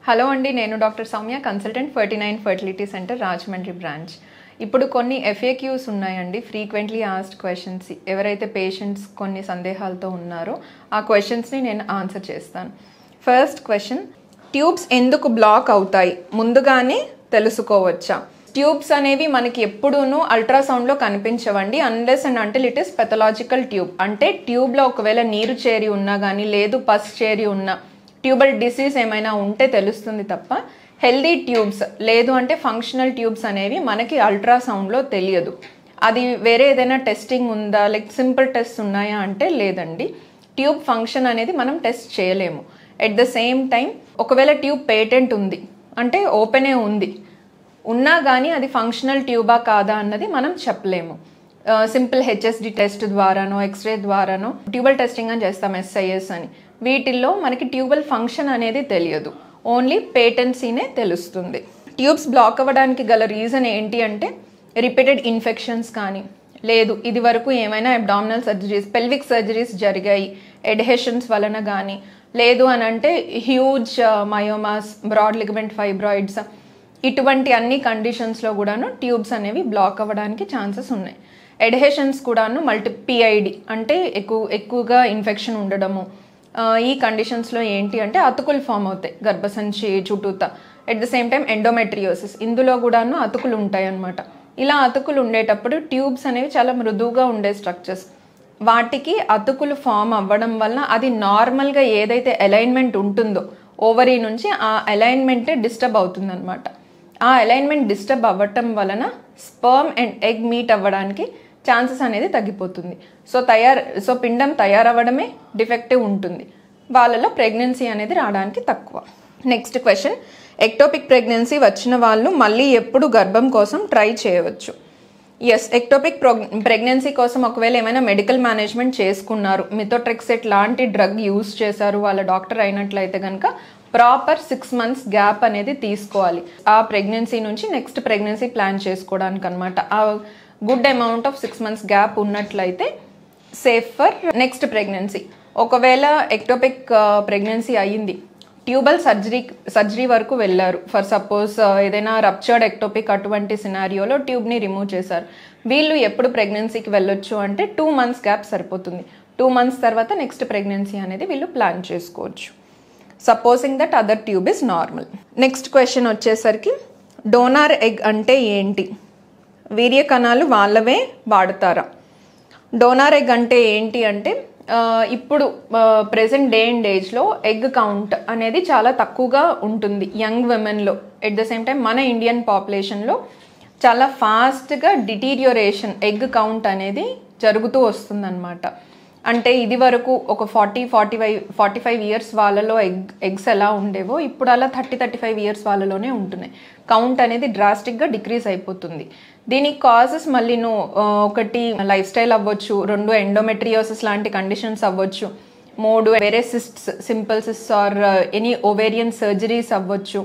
Hello అండి, నేను doctor Soumya, consultant 49 fertility centre Rajahmundry branch. ఇప్పుడు కొన్ని FAQs ఉన్నాయండి, ఫ్రీక్వెంట్లీ ఆస్క్డ్ క్వశ్చన్స్. ఎవరైతే పేషెంట్స్ కొన్ని సందేహాలతో ఉన్నారో ఆ క్వశ్చన్స్ని నేను ఆన్సర్ చేస్తాను. ఫస్ట్ క్వశ్చన్, ట్యూబ్స్ ఎందుకు బ్లాక్ అవుతాయి ముందుగానే తెలుసుకోవచ్చా? ట్యూబ్స్ అనేవి మనకి ఎప్పుడూనూ అల్ట్రాసౌండ్లో కనిపించవండి, unless and until it is pathological tube. అంటే ట్యూబ్లో ఒకవేళ నీరు చేరి ఉన్నా కానీ, లేదు పస్ చేరి ఉన్నా, ట్యూబల్ డిసీజ్ ఏమైనా ఉంటే తెలుస్తుంది తప్ప హెల్దీ ట్యూబ్స్ లేదు అంటే ఫంక్షనల్ ట్యూబ్స్ అనేవి మనకి అల్ట్రాసౌండ్లో తెలియదు. అది వేరే ఏదైనా టెస్టింగ్ ఉందా, లైక్ సింపుల్ టెస్ట్ ఉన్నాయా అంటే లేదండి. ట్యూబ్ ఫంక్షన్ అనేది మనం టెస్ట్ చేయలేము. ఎట్ ద సేమ్ టైం ఒకవేళ ట్యూబ్ పేటెంట్ ఉంది అంటే ఓపెనే ఉంది ఉన్నా కానీ అది ఫంక్షనల్ ట్యూబా కాదా అన్నది మనం చెప్పలేము. సింపుల్ HSD టెస్ట్ ద్వారానో, ఎక్స్రే ద్వారానో ట్యూబల్ టెస్టింగ్ అని చేస్తాం, SIS అని. వీటిల్లో మనకి ట్యూబల్ ఫంక్షన్ అనేది తెలియదు, ఓన్లీ పేటెన్సీనే తెలుస్తుంది. ట్యూబ్స్ బ్లాక్ అవ్వడానికి గల రీజన్ ఏంటి అంటే రిపీటెడ్ ఇన్ఫెక్షన్స్ కానీ, లేదు ఇది వరకు ఏమైనా అబ్డామినల్ సర్జరీస్, పెల్విక్ సర్జరీస్ జరిగాయి ఎడ్హెషన్స్ వలన కానీ, లేదు అని అంటే huge myomas, broad ligament fibroids, ఇటువంటి అన్ని కండిషన్స్లో కూడాను ట్యూబ్స్ అనేవి బ్లాక్ అవ్వడానికి ఛాన్సెస్ ఉన్నాయి. ఎడ్హెషన్స్ కూడాను PID అంటే ఎక్కువగా ఇన్ఫెక్షన్ ఉండడము, ఈ కండిషన్స్లో ఏంటి అంటే అతుకులు ఫామ్ అవుతాయి గర్భసంచి చుట్టూత. At the same time endometriosis, ఇందులో కూడాను అతుకులు ఉంటాయి అన్నమాట. ఇలా అతుకులు ఉండేటప్పుడు ట్యూబ్స్ అనేవి చాలా మృదువుగా ఉండే స్ట్రక్చర్స్, వాటికి అతుకులు ఫామ్ అవ్వడం వలన అది నార్మల్గా ఏదైతే అలైన్మెంట్ ఉంటుందో ఓవరీ నుంచి ఆ అలైన్మెంటే డిస్టర్బ్ అవుతుంది అనమాట. ఆ అలైన్మెంట్ డిస్టర్బ్ అవ్వటం వలన స్పర్మ్ అండ్ ఎగ్ మీట్ అవ్వడానికి ఛాన్సెస్ అనేది తగ్గిపోతుంది. సో పిండం తయారవ్వడమే డిఫెక్టివ్ ఉంటుంది, వాళ్ళలో ప్రెగ్నెన్సీ అనేది రావడానికి తక్కువ. నెక్స్ట్ క్వశ్చన్, ఎక్టోపిక్ ప్రెగ్నెన్సీ వచ్చిన వాళ్ళు మళ్ళీ ఎప్పుడు గర్భం కోసం ట్రై చేయవచ్చు? ఎస్, ఎక్టోపిక్ ప్రెగ్నెన్సీ కోసం ఒకవేళ ఏమైనా మెడికల్ మేనేజ్మెంట్ చేసుకున్నారు, మిథోట్రెక్సెట్ లాంటి డ్రగ్ యూజ్ చేశారు వాళ్ళ డాక్టర్ అయినట్లయితే కనుక ప్రాపర్ 6 months గ్యాప్ అనేది తీసుకోవాలి ఆ ప్రెగ్నెన్సీ నుంచి నెక్స్ట్ ప్రెగ్నెన్సీ ప్లాన్ చేసుకోవడానికి అనమాట. ఆ good amount of 6 months gap ఉన్నట్లయితే సేఫ్ ఫర్ నెక్స్ట్ ప్రెగ్నెన్సీ. ఒకవేళ ఎక్టోపిక్ ప్రెగ్నెన్సీ అయ్యింది, ట్యూబల్ సర్జరీ వరకు వెళ్ళారు, ఫర్ సపోజ్ ఏదైనా రప్చర్డ్ ఎక్టోపిక్ అటువంటి సినారియోలో ట్యూబ్ని రిమూవ్ చేశారు, వీళ్ళు ఎప్పుడు ప్రెగ్నెన్సీకి వెళ్ళొచ్చు అంటే 2 months గ్యాప్ సరిపోతుంది. 2 months తర్వాత నెక్స్ట్ ప్రెగ్నెన్సీ అనేది వీళ్ళు ప్లాన్ చేసుకోవచ్చు, supposing that other tube is normal. Next question వచ్చేసరికి, డోనార్ ఎగ్ అంటే ఏంటి? వీర్య కణాలు వాళ్ళవే వాడతారా? డోనార్ ఎగ్ అంటే ఏంటి అంటే ఇప్పుడు ప్రెసెంట్ డే అండ్ ఏజ్లో ఎగ్ కౌంట్ అనేది చాలా తక్కువగా ఉంటుంది యంగ్ విమెన్లో. ఎట్ ద సేమ్ టైం మన ఇండియన్ పాపులేషన్లో చాలా ఫాస్ట్గా డిటీరియోరేషన్ ఎగ్ కౌంట్ అనేది జరుగుతూ వస్తుందన్నమాట. అంటే ఇది వరకు ఒక 45 years వాళ్ళలో ఎగ్స్ ఎలా ఉండేవో ఇప్పుడు అలా 30-35 years వాళ్ళలోనే ఉంటున్నాయి. కౌంట్ అనేది డ్రాస్టిక్గా డిక్రీజ్ అయిపోతుంది. దీనికి కాజెస్ మళ్ళీ ఒకటి లైఫ్ స్టైల్ అవ్వచ్చు, 2 ఎండోమెట్రియోసిస్ లాంటి కండిషన్స్ అవ్వచ్చు, 3 వేరే cysts, simple cysts or any ovarian surgeries అవ్వచ్చు.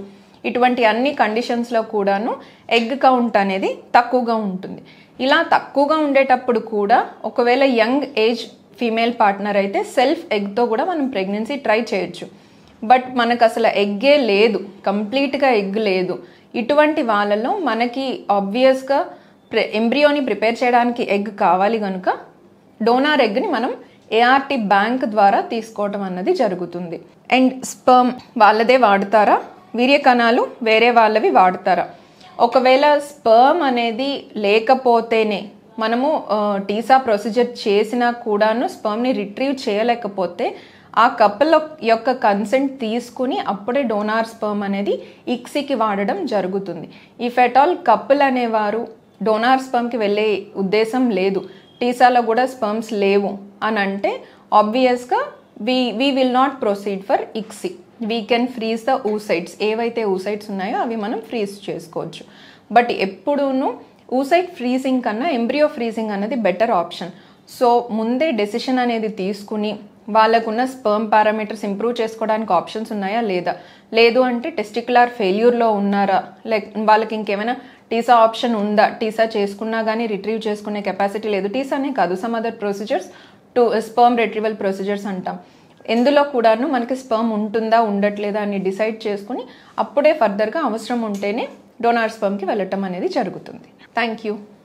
ఇటువంటి అన్ని కండిషన్స్లో కూడాను ఎగ్ కౌంట్ అనేది తక్కువగా ఉంటుంది. ఇలా తక్కువగా ఉండేటప్పుడు కూడా ఒకవేళ యంగ్ ఏజ్ ఫీమేల్ పార్ట్నర్ అయితే సెల్ఫ్ ఎగ్తో కూడా మనం ప్రెగ్నెన్సీ ట్రై చేయొచ్చు. బట్ మనకు అసలు ఎగ్గే లేదు, కంప్లీట్గా ఎగ్ లేదు, ఇటువంటి వాళ్ళలో మనకి ఆబ్వియస్గా ఎంబ్రియోని ప్రిపేర్ చేయడానికి ఎగ్ కావాలి కనుక డోనార్ ఎగ్ని మనం ART బ్యాంక్ ద్వారా తీసుకోవటం అన్నది జరుగుతుంది. అండ్ స్పర్మ్ వాళ్ళదే వాడతారా, వీర్య కణాలు వేరే వాళ్ళవి వాడతారా? ఒకవేళ స్పర్మ్ అనేది లేకపోతేనే మనము టీసా ప్రొసీజర్ చేసినా కూడాను స్పర్మ్ని రిట్రీవ్ చేయలేకపోతే ఆ కపుల్ యొక్క కన్సెంట్ తీసుకుని అప్పుడే డోనార్ స్పర్మ్ అనేది ఇక్సీకి వాడడం జరుగుతుంది. ఇఫ్ ఎట్ ఆల్ కపుల్ అనేవారు డోనార్ స్పర్మ్కి వెళ్ళే ఉద్దేశం లేదు, టీసాలో కూడా స్పర్మ్స్ లేవు అని అంటే ఆబ్వియస్గా we will not proceed for ICSI. We can freeze the oocytes, ఏవైతే ఊసైట్స్ ఉన్నాయో అవి మనం ఫ్రీజ్ చేసుకోవచ్చు. బట్ ఎప్పుడూనూ ఊసైట్ ఫ్రీజింగ్ కన్నా ఎంబ్రియో ఫ్రీజింగ్ అనేది బెటర్ ఆప్షన్. సో ముందే డెసిషన్ అనేది తీసుకుని వాళ్ళకున్న స్పర్మ్ పారామీటర్స్ ఇంప్రూవ్ చేసుకోవడానికి ఆప్షన్స్ ఉన్నాయా లేదా, లేదు అంటే టెస్టికులర్ ఫెయిల్యూర్లో ఉన్నారా, లైక్ వాళ్ళకి ఇంకేమైనా టీసా ఆప్షన్ ఉందా, టీసా చేసుకున్నా కానీ రిట్రీవ్ చేసుకునే కెపాసిటీ లేదు, టీసానే కాదు some other procedures sperm retrieval procedures అంటాం, ఎందులో కూడాను మనకి స్పర్మ్ ఉంటుందా ఉండట్లేదా అని డిసైడ్ చేసుకుని అప్పుడే ఫర్దర్గా అవసరం ఉంటేనే డోనార్ స్పర్మ్కి వెళ్ళటం అనేది జరుగుతుంది. Thank you.